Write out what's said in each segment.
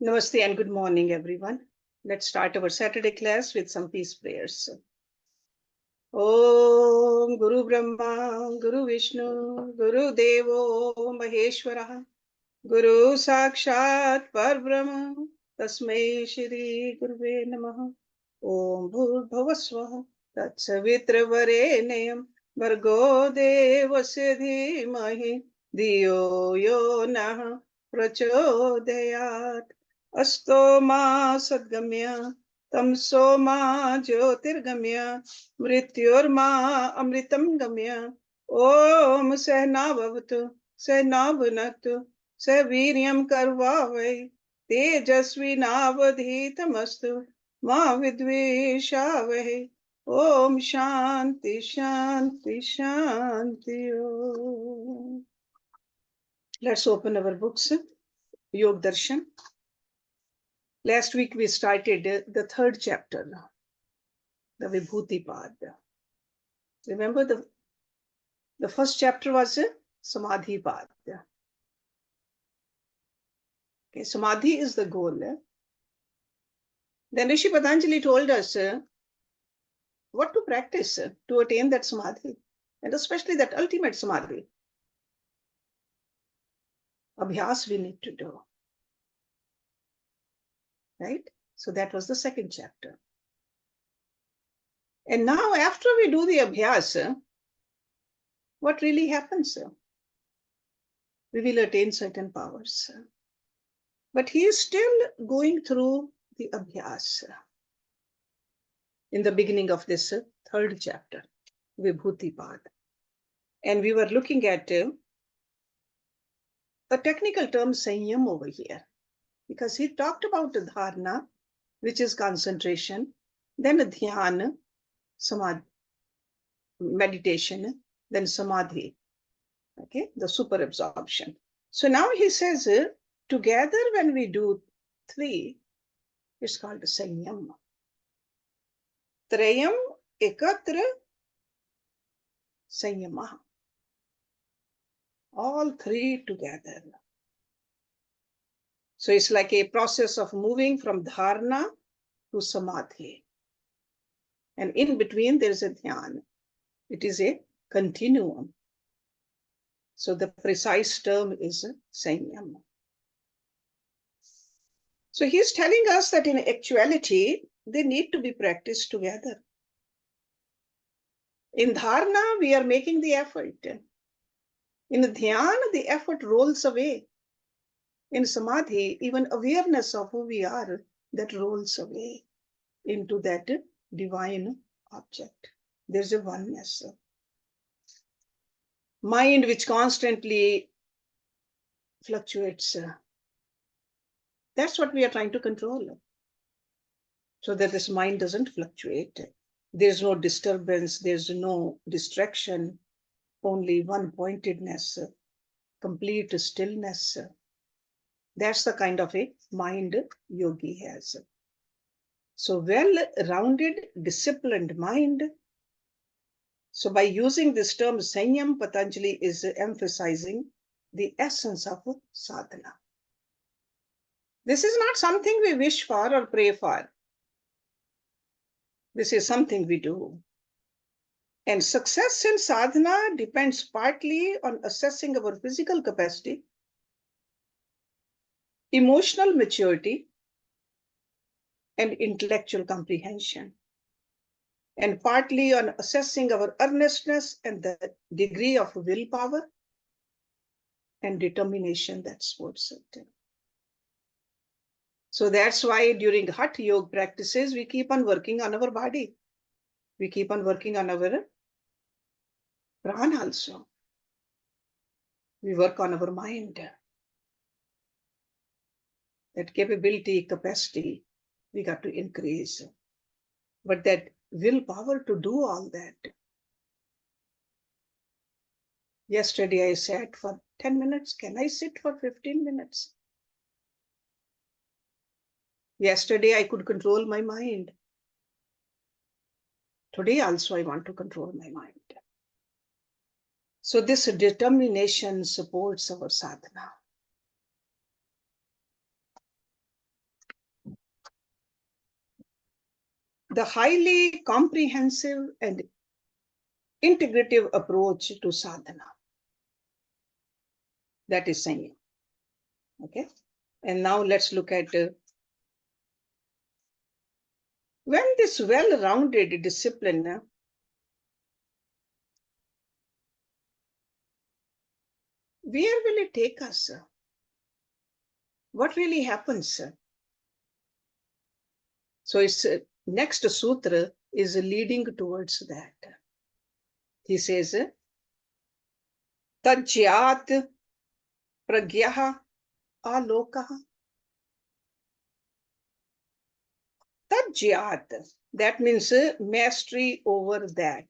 Namaste and good morning, everyone. Let's start our Saturday class with some peace prayers. Om Guru Brahma, Guru Vishnu, Guru Devo Maheshwara, Guru Sakshat Parbrahma, Tasmai Shri Guruve Namaha. Om Bhurбхавасвah Tatsavitra Bhargo Devasya Dhimahi Dhiyo Yo Nah Prachodayat. Asto ma sadgamya tamso ma jyotirgamya mrityorma amritam gamya. Om sehna bhavatu sehna bhunaktu seviryam karvavai tejasvi navadhitamastu ma vidvishavai. Om shanti shanti shanti om. Let's open our books. Yog Darshan. Last week we started the third chapter, the Vibhuti Pad. Remember the first chapter was Samadhi Pad. Okay, Samadhi is the goal. Then Rishi Patanjali told us what to practice to attain that Samadhi, and especially that ultimate Samadhi. Abhyas we need to do. Right? So that was the second chapter. And now after we do the Abhyas, what really happens? We will attain certain powers. But he is still going through the Abhyas in the beginning of this third chapter, Vibhuti Pad. And we were looking at a technical term, sanyam, over here, because he talked about the dharana, which is concentration, then dhyana, samadhi, meditation, then samadhi, okay, the super absorption. So now he says, together when we do three, it's called sanyama. Trayam, ekatra, sanyamah. All three together. So it's like a process of moving from dharana to samadhi. And in between there is a dhyana. It is a continuum. So the precise term is sanyama. So he's telling us that in actuality, they need to be practiced together. In dharana, we are making the effort. In dhyana, the effort rolls away. In samadhi, even awareness of who we are, that rolls away into that divine object. There's a oneness. Mind which constantly fluctuates. That's what we are trying to control. So that this mind doesn't fluctuate. There's no disturbance, there's no distraction, only one pointedness, complete stillness. That's the kind of a mind yogi has. So well-rounded, disciplined mind. So by using this term sanyam, Patanjali is emphasizing the essence of sadhana. This is not something we wish for or pray for. This is something we do. And success in sadhana depends partly on assessing our physical capacity, emotional maturity, and intellectual comprehension, and partly on assessing our earnestness and the degree of willpower and determination that supports it. So that's why during Hatha Yoga practices, we keep on working on our body. We keep on working on our prana also. We work on our mind. That capability, capacity, we got to increase. But that willpower to do all that. Yesterday I sat for 10 minutes. Can I sit for 15 minutes? Yesterday I could control my mind. Today also I want to control my mind. So this determination supports our sadhana. the highly comprehensive and integrative approach to sadhana. That is sanyam. Okay. And now let's look at when this well-rounded discipline where will it take us? What really happens? So its next sutra is leading towards that. He says, tajjayat pragyaha alokah. Tajjayat, that means mastery over that.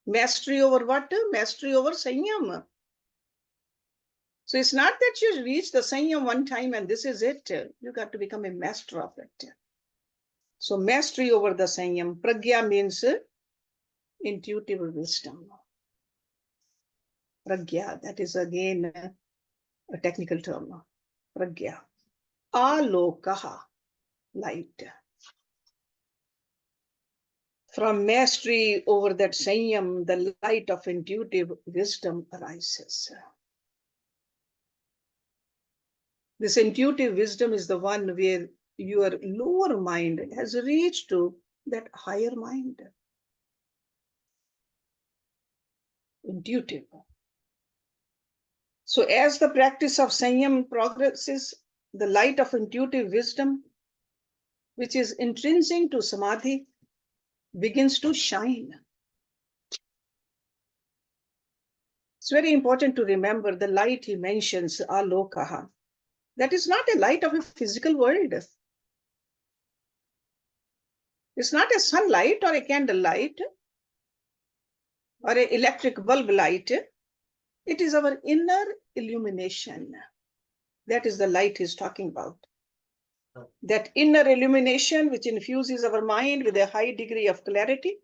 Mastery over what? Mastery over sanyam. So it's not that you reach the sanyam one time and this is it. You got to become a master of it. So mastery over the sanyam. Pragya means intuitive wisdom. Pragya, that is again a technical term. Pragya. Alokaha, light. From mastery over that sanyam, the light of intuitive wisdom arises. This intuitive wisdom is the one where your lower mind has reached to that higher mind. Intuitive. So as the practice of sanyam progresses, the light of intuitive wisdom, which is intrinsic to samadhi, begins to shine. It's very important to remember the light he mentions, alokaha. That is not a light of a physical world. It's not a sunlight or a candle light or an electric bulb light. It is our inner illumination. That is the light he's talking about. That inner illumination which infuses our mind with a high degree of clarity.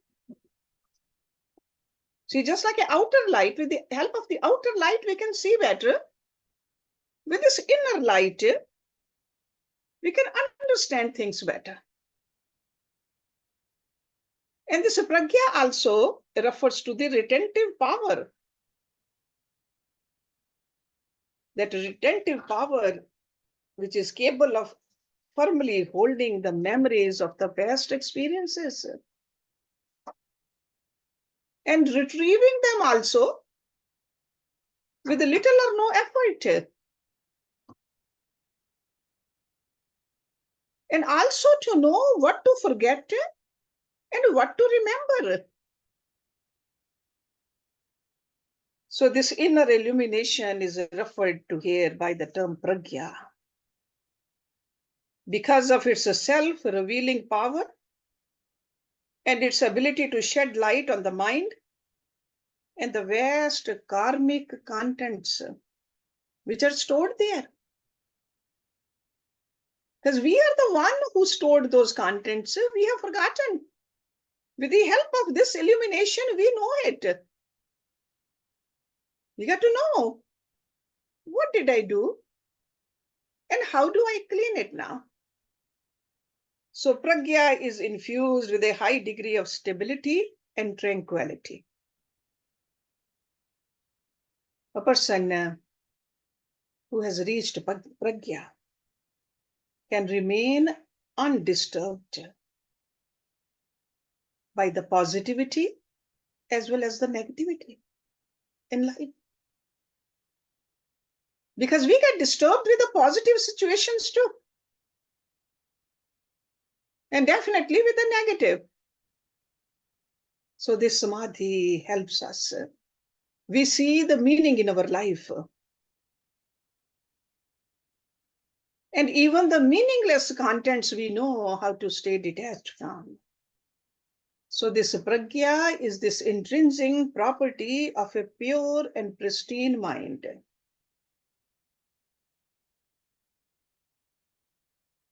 See, just like an outer light, with the help of the outer light, we can see better. With this inner light, we can understand things better. And this pragya also refers to the retentive power. That retentive power, which is capable of firmly holding the memories of the past experiences and retrieving them also with little or no effort. And also to know what to forget and what to remember. So this inner illumination is referred to here by the term pragya. Because of its self-revealing power and its ability to shed light on the mind and the vast karmic contents which are stored there. Because we are the one who stored those contents, we have forgotten. With the help of this illumination, we know it. You got to know, what did I do? And how do I clean it now? So pragya is infused with a high degree of stability and tranquility. A person who has reached pragya can remain undisturbed by the positivity as well as the negativity in life. Because we get disturbed with the positive situations too. And definitely with the negative. So this samadhi helps us. We see the meaning in our life. And even the meaningless contents we know how to stay detached from. So this pragya is this intrinsic property of a pure and pristine mind,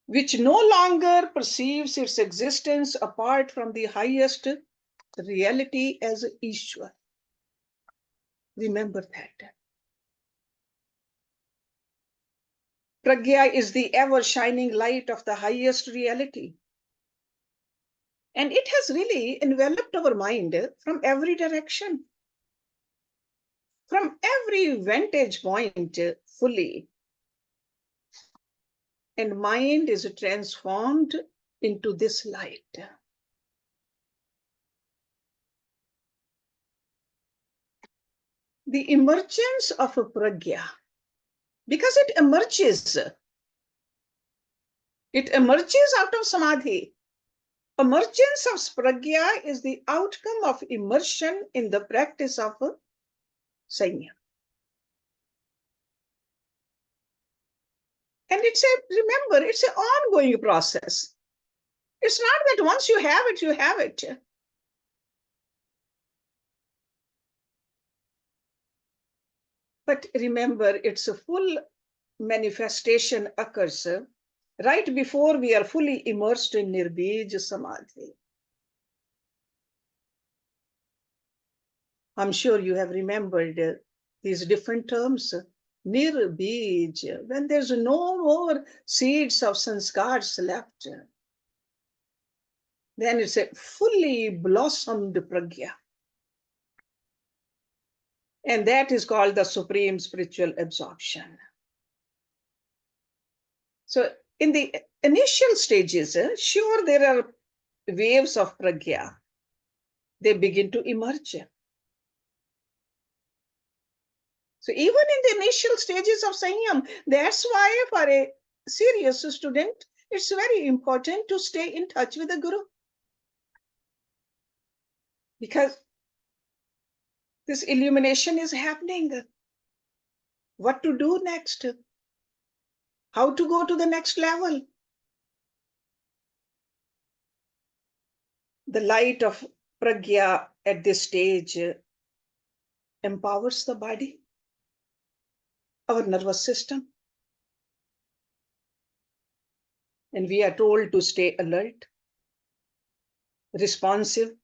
which no longer perceives its existence apart from the highest reality as Ishwar. Remember that. Pragya is the ever-shining light of the highest reality. And it has really enveloped our mind from every direction, from every vantage point fully. And mind is transformed into this light. The emergence of a pragya, because it emerges out of samadhi. Emergence of pragya is the outcome of immersion in the practice of sanyama. And remember, it's an ongoing process. It's not that once you have it, you have it. But remember, its a full manifestation occurs right before we are fully immersed in nirbij samadhi. I'm sure you have remembered these different terms. Nirbij, when there's no more seeds of sanskars left, then it's a fully blossomed pragya. And that is called the supreme spiritual absorption. So in the initial stages, sure, there are waves of pragya. They begin to emerge. So even in the initial stages of sanyam, that's why for a serious student, it's very important to stay in touch with the Guru. Because this illumination is happening. What to do next? How to go to the next level? The light of pragya at this stage empowers the body, our nervous system. And we are told to stay alert, responsive,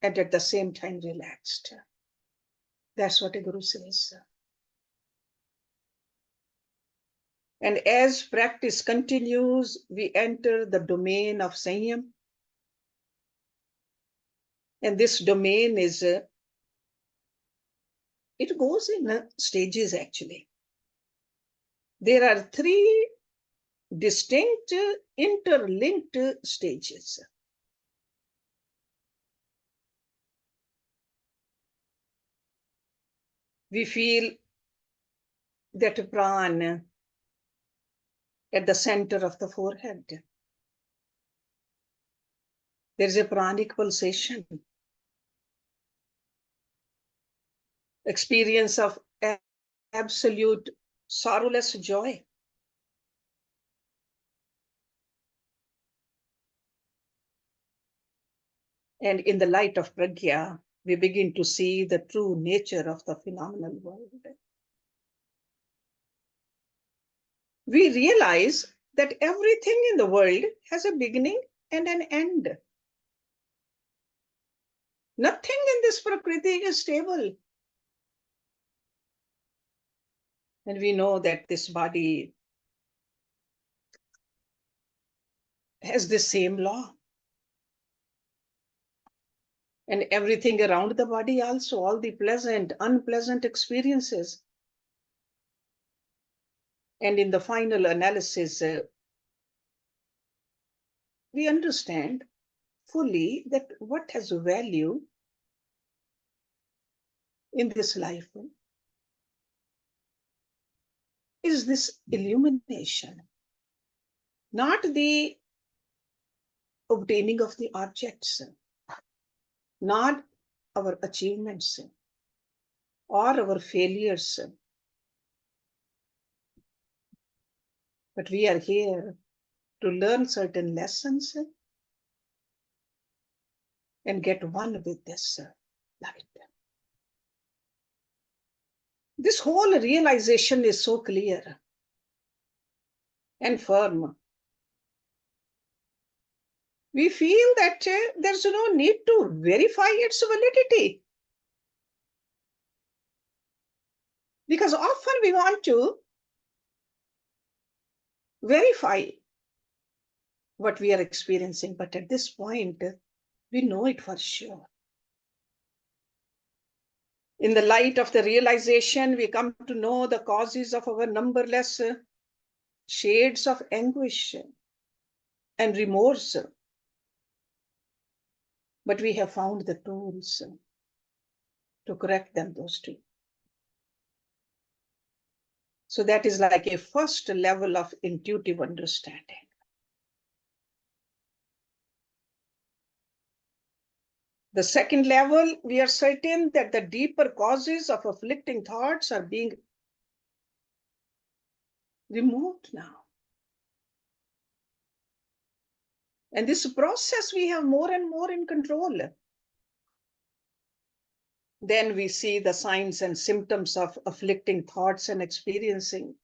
and at the same time relaxed. That's what a Guru says. And as practice continues, we enter the domain of Samyama. And this domain is, it goes in stages actually. There are 3 distinct, interlinked stages. We feel that prana at the center of the forehead. There is a pranic pulsation, experience of absolute sorrowless joy. And in the light of pragya, we begin to see the true nature of the phenomenal world. We realize that everything in the world has a beginning and an end. Nothing in this prakriti is stable. And we know that this body has the same law. And everything around the body also, all the pleasant, unpleasant experiences. And in the final analysis, we understand fully that what has value in this life is this illumination, not the obtaining of the objects, not our achievements or our failures. But we are here to learn certain lessons and get one with this light. This whole realization is so clear and firm. We feel that there's no need to verify its validity. Because often we want to verify what we are experiencing, but at this point, we know it for sure. In the light of the realization, we come to know the causes of our numberless shades of anguish and remorse. But we have found the tools to correct them, those two. So that is like a first level of intuitive understanding. The second level, we are certain that the deeper causes of afflicting thoughts are being removed now. And this process we have more and more in control. Then we see the signs and symptoms of afflicting thoughts and experiencing.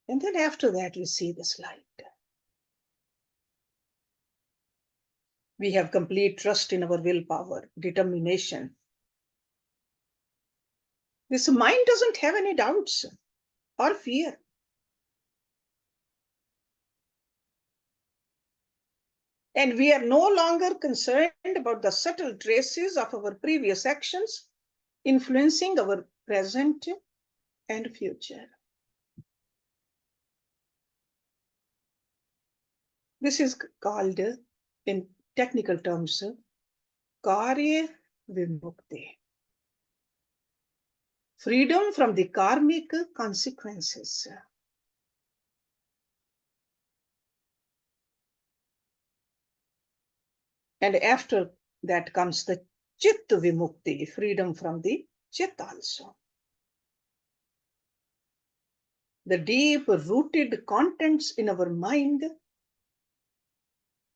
And then after that, we see this light. We have complete trust in our willpower, determination. This mind doesn't have any doubts or fear. And we are no longer concerned about the subtle traces of our previous actions influencing our present and future. This is called, in technical terms, karya vimukti. Freedom from the karmic consequences. And after that comes the chitta vimukti, freedom from the chit also. The deep rooted contents in our mind,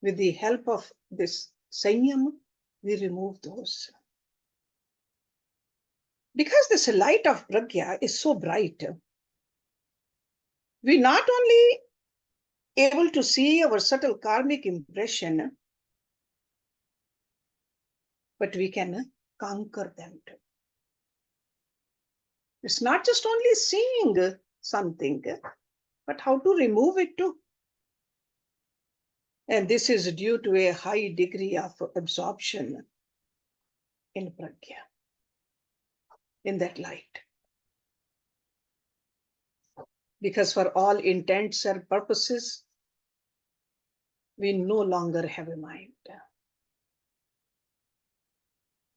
with the help of this sanyama, we remove those. Because this light of pragya is so bright, we not only able to see our subtle karmic impression, but we can conquer them too. It's not just only seeing something, but how to remove it too. And this is due to a high degree of absorption in pragya, in that light. Because for all intents and purposes, we no longer have a mind.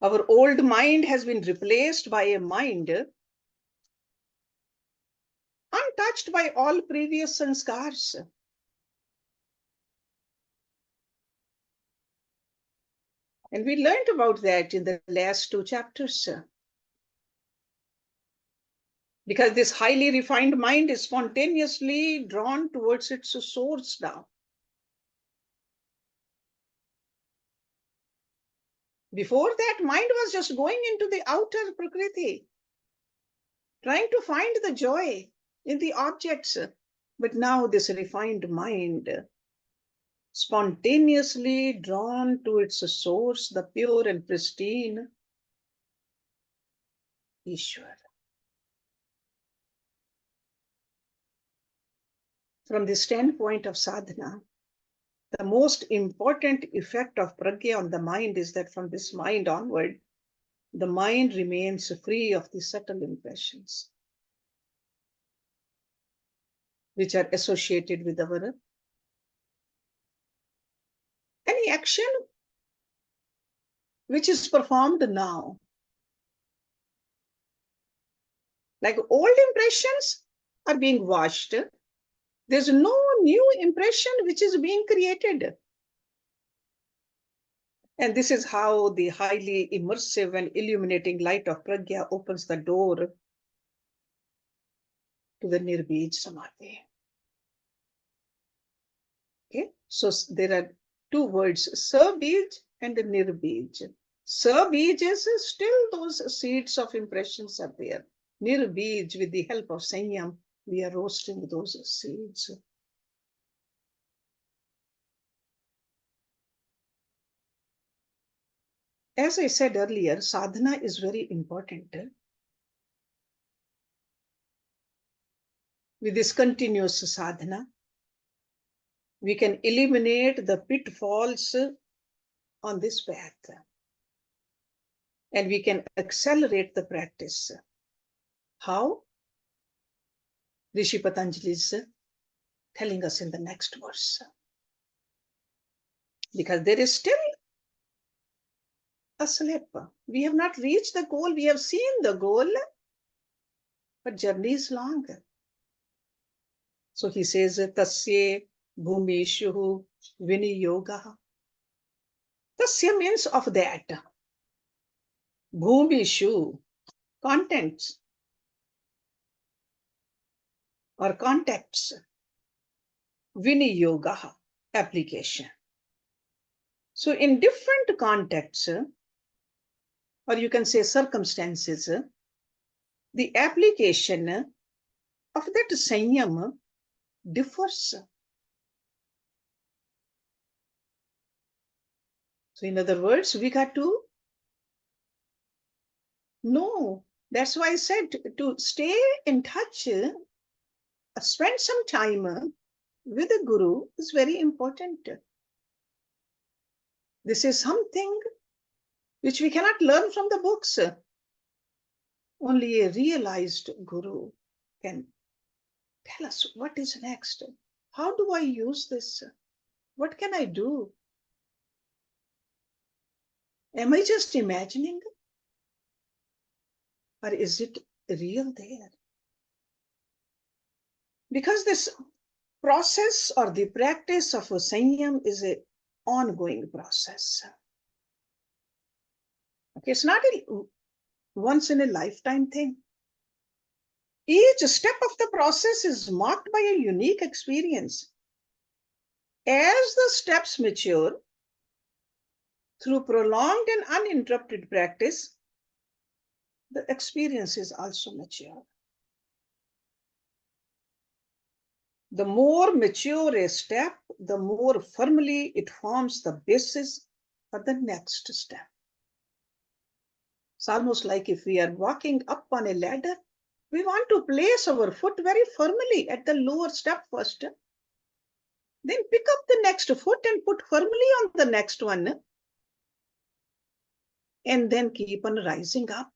Our old mind has been replaced by a mind untouched by all previous sanskars. And we learned about that in the last two chapters. Because this highly refined mind is spontaneously drawn towards its source now. Before that, mind was just going into the outer prakriti, trying to find the joy in the objects. But now this refined mind, spontaneously drawn to its source, the pure and pristine Ishwar. From the standpoint of sadhana, the most important effect of pragya on the mind is that from this mind onward, the mind remains free of the subtle impressions which are associated with our any action which is performed now. Like old impressions are being washed. There's no new impression which is being created. And this is how the highly immersive and illuminating light of pragya opens the door to the nirbij samadhi. Okay, so there are two words, sabij and nirbij. Sabij is still those seeds of impressions are there. Nirbij, with the help of sanyam, we are roasting those seeds. As I said earlier, sadhana is very important. with this continuous sadhana, we can eliminate the pitfalls on this path. And we can accelerate the practice. How? Rishi Patanjali is telling us in the next verse. Because there is still a slip. We have not reached the goal. We have seen the goal, but journey is long. So he says, tasya bhoomishu viniyogah. Tasya means of that. Bhoomishu, contents or contexts. Viniyogah, application. So in different contexts, or you can say circumstances, the application of that sanyama differs. So in other words, we got to know. That's why I said to stay in touch, spend some time with the Guru is very important. This is something which we cannot learn from the books. Only a realized Guru can tell us what is next. How do I use this? What can I do? Am I just imagining? Or is it real there? Because this process or the practice of sanyam is an ongoing process. Okay, it's not a once in a lifetime thing. Each step of the process is marked by a unique experience. As the steps mature, through prolonged and uninterrupted practice, the experience is also mature. The more mature a step, the more firmly it forms the basis for the next step. It's almost like if we are walking up on a ladder, we want to place our foot very firmly at the lower step first. Then pick up the next foot and put firmly on the next one. And then keep on rising up.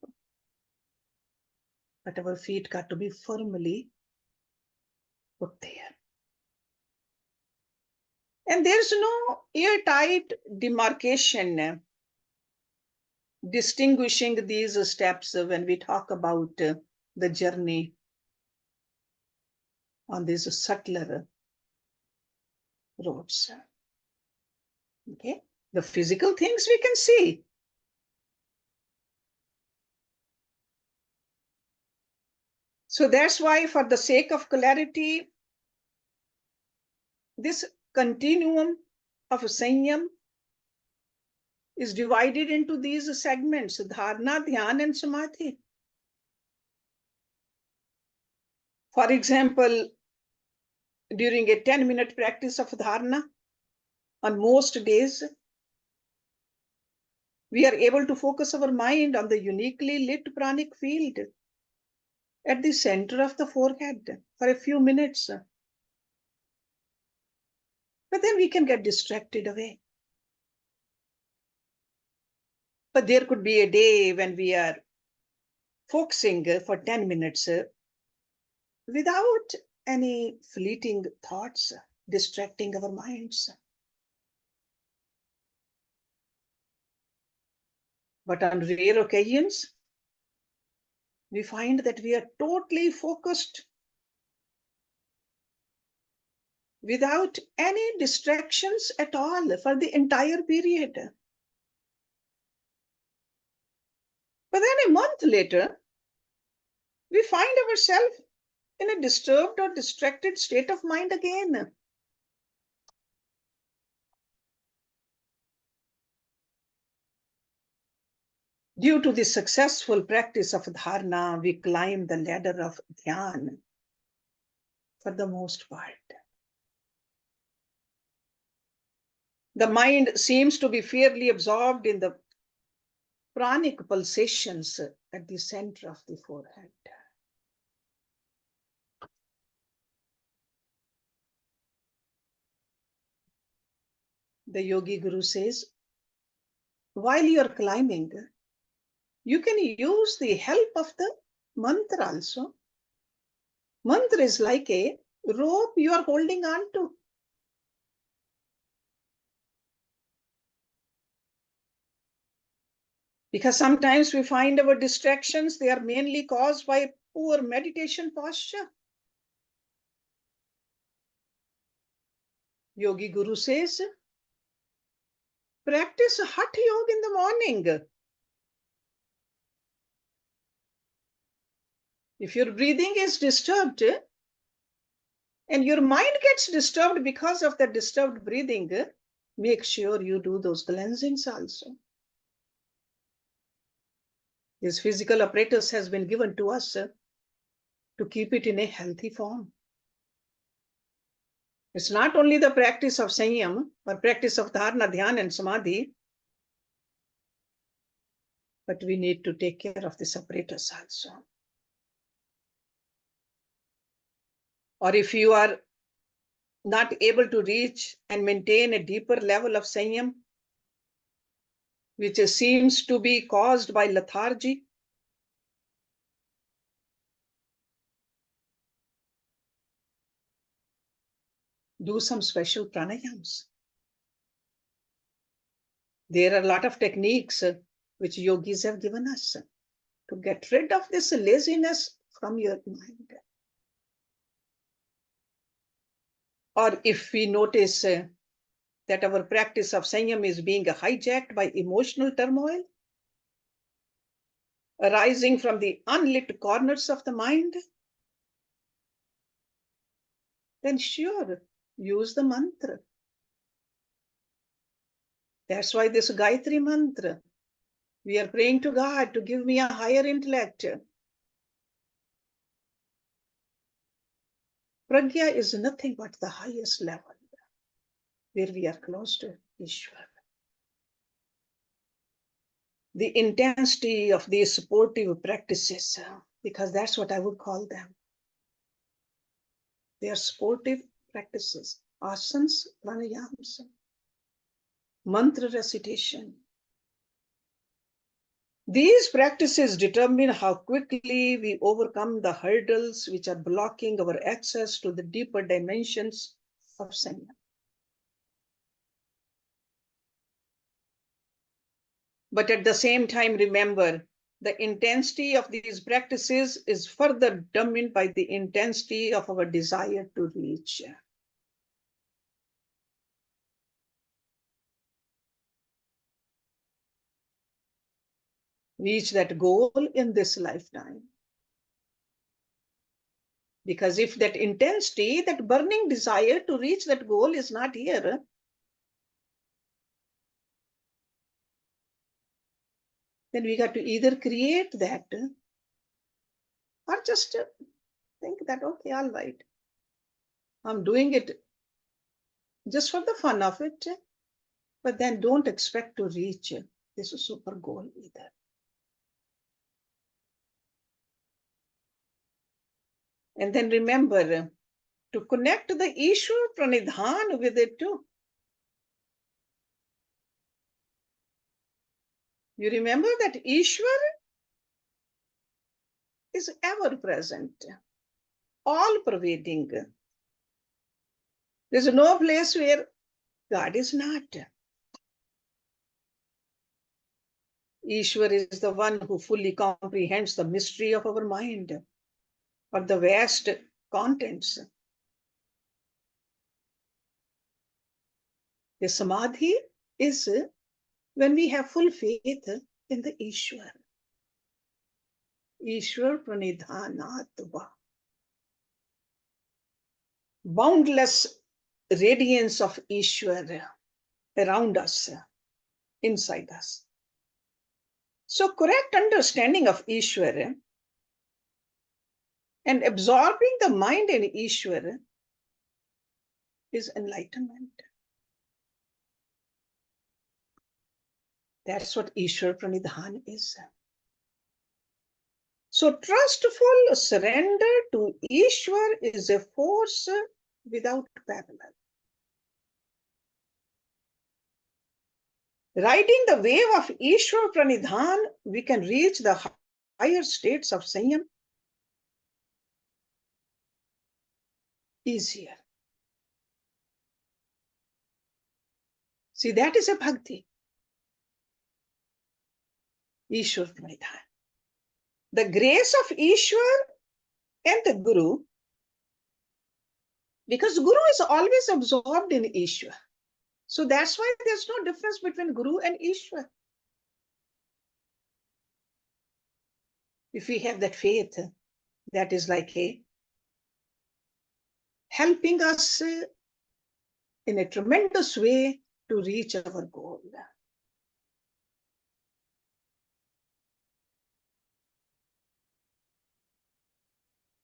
But our feet got to be firmly put there. And there's no airtight demarcation distinguishing these steps when we talk about the journey on these subtler roads. Okay, the physical things we can see. So that's why, for the sake of clarity, this continuum of sanyam is divided into these segments: dharana, dhyan, and samadhi. For example, during a 10-minute practice of dharana, on most days, we are able to focus our mind on the uniquely lit pranic field at the center of the forehead for a few minutes. But then we can get distracted away. But there could be a day when we are focusing for 10 minutes without any fleeting thoughts distracting our minds. But on rare occasions, we find that we are totally focused without any distractions at all for the entire period. But then a month later, we find ourselves in a disturbed or distracted state of mind again. Due to the successful practice of dharana, we climb the ladder of dhyan for the most part. The mind seems to be fairly absorbed in the pranic pulsations at the center of the forehead. The yogi guru says, while you are climbing, you can use the help of the mantra also. Mantra is like a rope you are holding on to. Because sometimes we find our distractions, they are mainly caused by poor meditation posture. Yogi Guru says, practice Hatha Yoga in the morning. If your breathing is disturbed and your mind gets disturbed because of the disturbed breathing, make sure you do those cleansings also. This physical apparatus has been given to us to keep it in a healthy form. It's not only the practice of sanyam or practice of dharana, dhyana, and samadhi, but we need to take care of this apparatus also. Or if you are not able to reach and maintain a deeper level of sanyam, which seems to be caused by lethargy, do some special pranayams. There are a lot of techniques which yogis have given us to get rid of this laziness from your mind. Or if we notice that our practice of sanyam is being hijacked by emotional turmoil arising from the unlit corners of the mind, then sure, use the mantra. That's why this Gayatri mantra, we are praying to God to give me a higher intellect. Pragya is nothing but the highest level where we are close to Ishvara. The intensity of these supportive practices, because that's what I would call them. They are supportive practices, asanas, pranayams, mantra recitation. These practices determine how quickly we overcome the hurdles which are blocking our access to the deeper dimensions of Sanyama. But at the same time, remember, the intensity of these practices is further determined by the intensity of our desire to reach. Reach that goal in this lifetime. Because if that intensity, that burning desire to reach that goal is not here, then we got to either create that or just think that, okay, all right, I'm doing it just for the fun of it, but then don't expect to reach this super goal either. And then remember to connect the Ishwar Pranidhan with it too. You remember that Ishwar is ever present, all pervading. There's no place where God is not. Ishwar is the one who fully comprehends the mystery of our mind or the vast contents. The samadhi is when we have full faith in the Ishwar. Ishwar pranidhanatva. Boundless radiance of Ishwar around us, inside us. So correct understanding of Ishwar and absorbing the mind in Ishwar is enlightenment. That's what Ishwar Pranidhan is. So trustful surrender to Ishwar is a force without parallel. Riding the wave of Ishwar Pranidhan, we can reach the higher states of Sanyam easier. See, that is a bhakti. Ishwar Pranidhan. The grace of Ishwar and the Guru, because Guru is always absorbed in Ishwar. So that's why there's no difference between Guru and Ishwar. If we have that faith, that is like helping us in a tremendous way to reach our goal.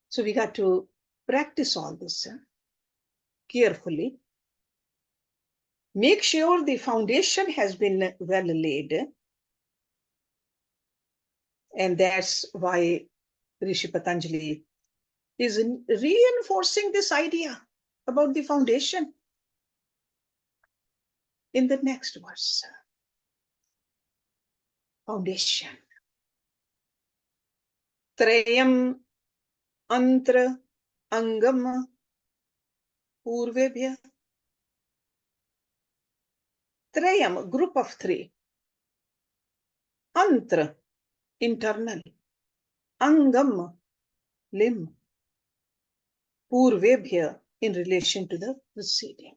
So we got to practice all this carefully. Make sure the foundation has been well laid. And that's why Rishi Patanjali is reinforcing this idea about the foundation in the next verse. Foundation. Trayam antra angam purvebhya. Trayam, group of three. Antra, internal. Angam, limb. Purvebhya, in relation to the preceding.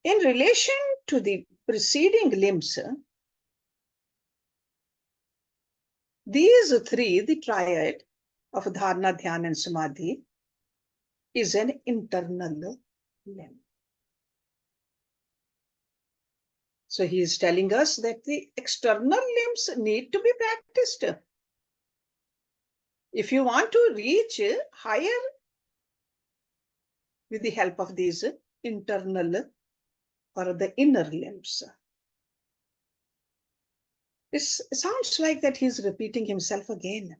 In relation to the preceding limbs, these three, the triad of dharana, dhyana, and samadhi, is an internal limb. So he is telling us that the external limbs need to be practiced. If you want to reach higher with the help of these internal or the inner limbs. It sounds like that he's repeating himself again.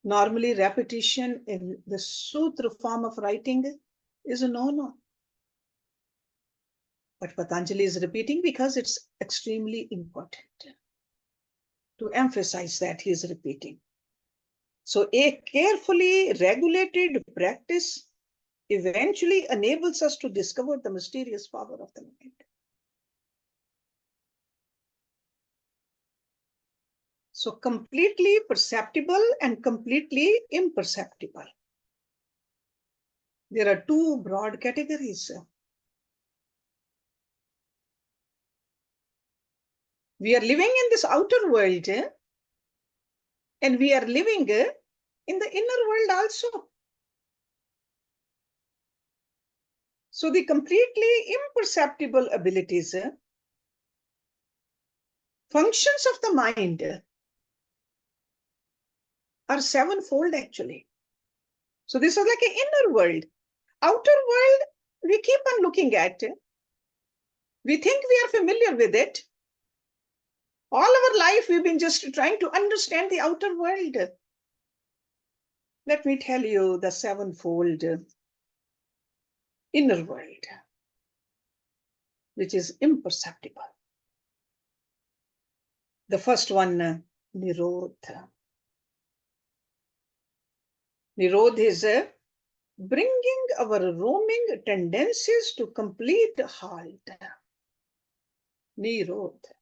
Normally, repetition in the sutra form of writing is a no-no. But Patanjali is repeating because it's extremely important. To emphasize that, he is repeating. So a carefully regulated practice eventually enables us to discover the mysterious power of the mind. So completely perceptible and completely imperceptible. There are two broad categories. We are living in this outer world, and we are living in the inner world also. So the completely imperceptible abilities, functions of the mind, are sevenfold actually. So this is like an inner world. Outer world, we keep on looking at. We think we are familiar with it. All our life, we've been just trying to understand the outer world. Let me tell you the sevenfold inner world, which is imperceptible. The first one, Nirodha. Nirodha is bringing our roaming tendencies to complete halt. Nirodha.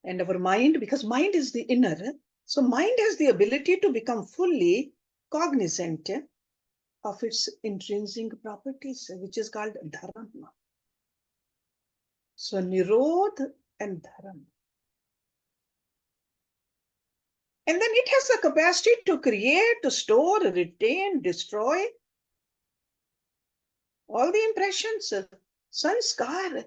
And our mind, because mind is the inner, so mind has the ability to become fully cognizant of its intrinsic properties, which is called dharma. So nirodha and dharma. And then it has the capacity to create, to store, retain, destroy all the impressions, sanskar.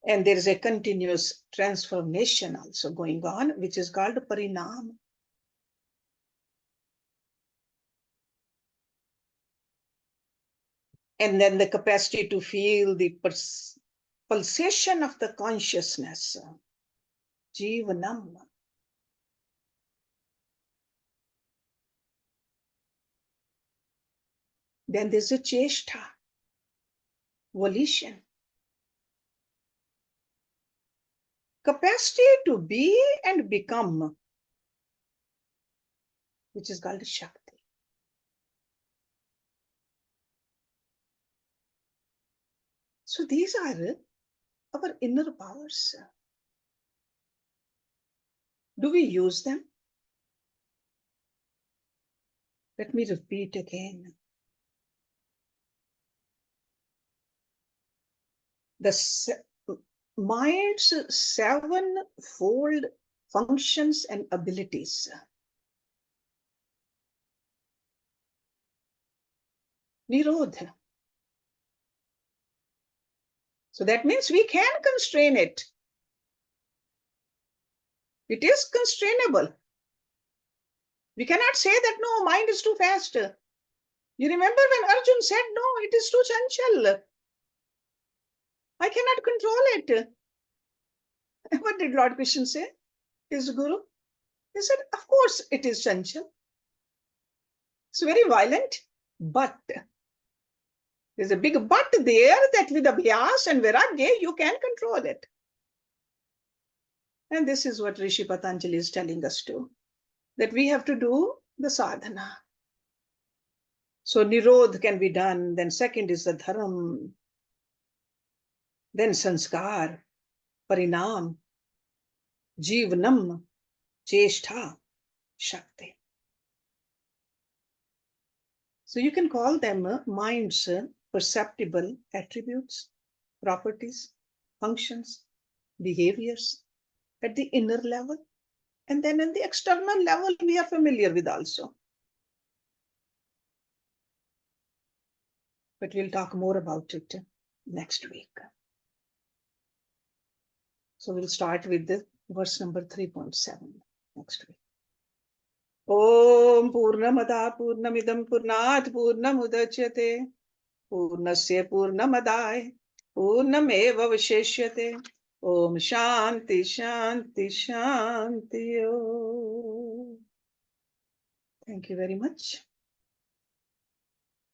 And there is a continuous transformation also going on, which is called parinam. And then the capacity to feel the pulsation of the consciousness. Jivanam. Then there's a cheshtha, volition. Capacity to be and become, which is called Shakti. So these are our inner powers. Do we use them? Let me repeat again. The mind's sevenfold functions and abilities. Nirodha. So that means we can constrain it. It is constrainable. We cannot say that no, mind is too fast. You remember when Arjun said, no, it is too chanchal. I cannot control it. What did Lord Krishna say? His guru? He said, of course it is chanchal. It's very violent, but there's a big but there that with abhyas and vairagya, you can control it. And this is what Rishi Patanjali is telling us too, that we have to do the sadhana. So nirodh can be done. Then second is the dharam. Then sanskar, parinam, jivanam, cheshtha, shakti. So you can call them mind's perceptible attributes, properties, functions, behaviors at the inner level. And then in the external level, we are familiar with also. But we'll talk more about it next week. So we'll start with the verse number 3.7 next week. Om Purnamada Purnamidam Purnat Purnamudachyate Purnasya Purnamadai Purnameva Visheshyate Om Shanti Shanti Shanti Om. Thank you very much.